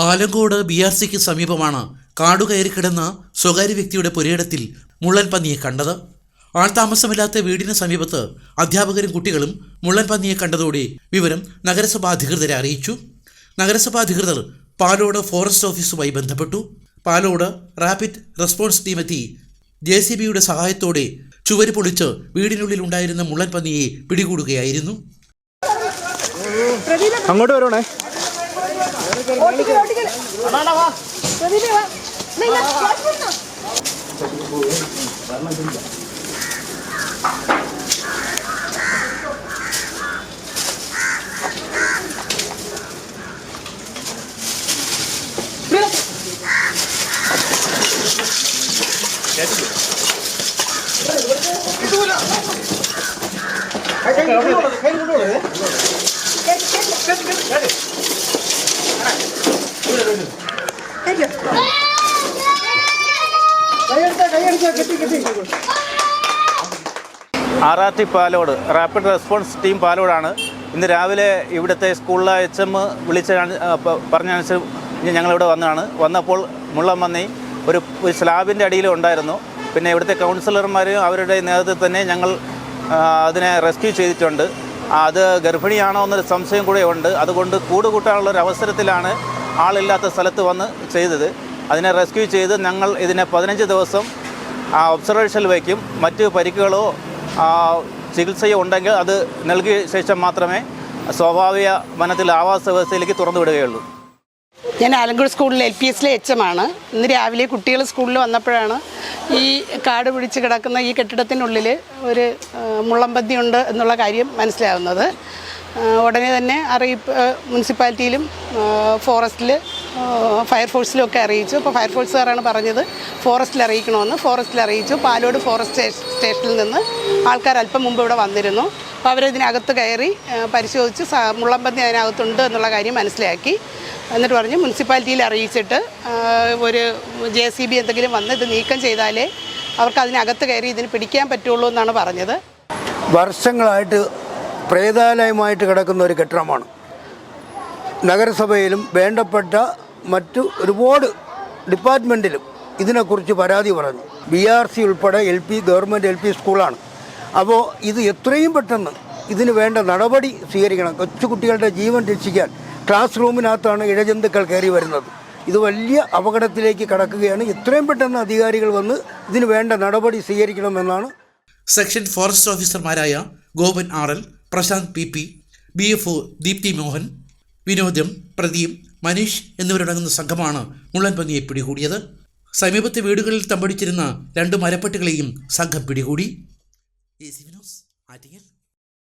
ആലങ്കോട് BRCക്ക് സമീപമാണ് കാടുകയറി കിടന്ന സ്വകാര്യ വ്യക്തിയുടെ പുരയിടത്തിൽ മുള്ളൻ പന്നിയെ കണ്ടത്. ആൾതാമസമില്ലാത്ത വീടിന് സമീപത്ത് അധ്യാപകരും കുട്ടികളും മുള്ളൻ പന്നിയെ കണ്ടതോടെ വിവരം നഗരസഭാ അധികൃതരെ അറിയിച്ചു. നഗരസഭാ അധികൃതർ പാലോട് ഫോറസ്റ്റ് ഓഫീസുമായി ബന്ധപ്പെട്ടു. പാലോട് റാപ്പിഡ് റെസ്പോൺസ് ടീമെത്തി JCBയുടെ സഹായത്തോടെ ചുവര് പൊളിച്ച് വീടിനുള്ളിൽ ഉണ്ടായിരുന്ന മുള്ളൻ പന്നിയെ പിടികൂടുകയായിരുന്നു. അങ്ങോട്ട് വരണേ. RRT Palode rapid response team പാലോടാണ്. ഇന്ന് രാവിലെ ഇവിടുത്തെ സ്കൂളിലെ HM പറഞ്ഞനുസരിച്ച് ഞങ്ങളിവിടെ വന്നപ്പോൾ മുള്ളൻ പന്നി ഒരു സ്ലാബിൻ്റെ അടിയിൽ ഉണ്ടായിരുന്നു. പിന്നെ ഇവിടുത്തെ കൗൺസിലർമാരും അവരുടെ നേതൃത്വത്തിൽ തന്നെ ഞങ്ങൾ അതിനെ റെസ്ക്യൂ ചെയ്തിട്ടുണ്ട്. അത് ഗർഭിണിയാണോ എന്നൊരു സംശയം കൂടെ ഉണ്ട്. അതുകൊണ്ട് കൂടുകൂട്ടാനുള്ളൊരു അവസരത്തിലാണ് ആളില്ലാത്ത സ്ഥലത്ത് വന്ന് ചെയ്തത്. അതിനെ റെസ്ക്യൂ ചെയ്ത് ഞങ്ങൾ ഇതിനെ 15 ദിവസം ഒബ്സർവേഷനിൽ വയ്ക്കും. മറ്റ് പരിക്കുകളോ ചികിത്സയോ ഉണ്ടെങ്കിൽ അത് നൽകിയ ശേഷം മാത്രമേ സ്വാഭാവിക വനത്തിൽ ആവാസ വ്യവസ്ഥയിലേക്ക് തുറന്നു വിടുകയുള്ളൂ. ഞാൻ ആലങ്കോട് സ്കൂളിൽ LPSലെ HM ആണ്. ഇന്ന് രാവിലെ കുട്ടികൾ സ്കൂളിൽ വന്നപ്പോഴാണ് ഈ കാട് പിടിച്ച് കിടക്കുന്ന ഈ കെട്ടിടത്തിനുള്ളിൽ ഒരു മുള്ളൻ പന്നി ഉണ്ട് എന്നുള്ള കാര്യം മനസ്സിലാവുന്നത്. ഉടനെ തന്നെ മുനിസിപ്പാലിറ്റിയിലും ഫോറസ്റ്റിൽ ഫയർഫോഴ്സിലും ഒക്കെ അറിയിച്ചു. അപ്പോൾ ഫയർഫോഴ്സുകാരാണ് പറഞ്ഞത് ഫോറസ്റ്റിൽ അറിയിക്കണമെന്ന്. ഫോറസ്റ്റിൽ അറിയിച്ചു. പാലോട് ഫോറസ്റ്റ് സ്റ്റേഷനിൽ നിന്ന് ആൾക്കാർ അല്പം മുമ്പ് ഇവിടെ വന്നിരുന്നു. അപ്പോൾ അവരിതിനകത്ത് കയറി പരിശോധിച്ച് മുള്ളൻ പന്നി അതിനകത്തുണ്ട് എന്നുള്ള കാര്യം മനസ്സിലാക്കി. എന്നിട്ട് പറഞ്ഞു മുനിസിപ്പാലിറ്റിയിൽ അറിയിച്ചിട്ട് ഒരു JCB എന്തെങ്കിലും വന്ന് ഇത് നീക്കം ചെയ്താലേ അവർക്ക് അതിനകത്ത് കയറി ഇതിന് പിടിക്കാൻ പറ്റുള്ളൂ എന്നാണ് പറഞ്ഞത്. വർഷങ്ങളായിട്ട് പ്രേതാലയമായിട്ട് കിടക്കുന്ന ഒരു കെട്ടിടമാണ്. നഗരസഭയിലും വേണ്ടപ്പെട്ട മറ്റു ഒരുപാട് ഡിപ്പാർട്ട്മെൻറ്റിലും ഇതിനെക്കുറിച്ച് പരാതി പറഞ്ഞു. BRC ഉൾപ്പെടെ ഗവൺമെൻറ് LP സ്കൂളാണ്. അപ്പോൾ ഇത് എത്രയും പെട്ടെന്ന് ഇതിന് വേണ്ട നടപടി സ്വീകരിക്കണം. കൊച്ചുകുട്ടികളുടെ ജീവൻ രക്ഷിക്കാൻ ക്ലാസ് റൂമിനകത്താണ് ഇഴജന്തുക്കൾ കയറി വരുന്നത്. ഇത് വലിയ അപകടത്തിലേക്ക് കടക്കുകയാണ്. എത്രയും പെട്ടെന്ന് അധികാരികൾ വന്ന് ഇതിന് വേണ്ട നടപടി സ്വീകരിക്കണമെന്നാണ്. സെക്ഷൻ ഫോറസ്റ്റ് ഓഫീസർമാരായ Gopan RL, Prashant PP, BFO Deepthi Mohan, വിനോദം, പ്രദീപ്, മനീഷ് എന്നിവരടങ്ങുന്ന സംഘമാണ് മുള്ളൻ പന്നിയെ പിടികൂടിയത്. സമീപത്തെ വീടുകളിൽ തമ്പടിച്ചിരുന്ന 2 മരപ്പട്ടികളെയും സംഘം പിടികൂടി. AC news, Attingal.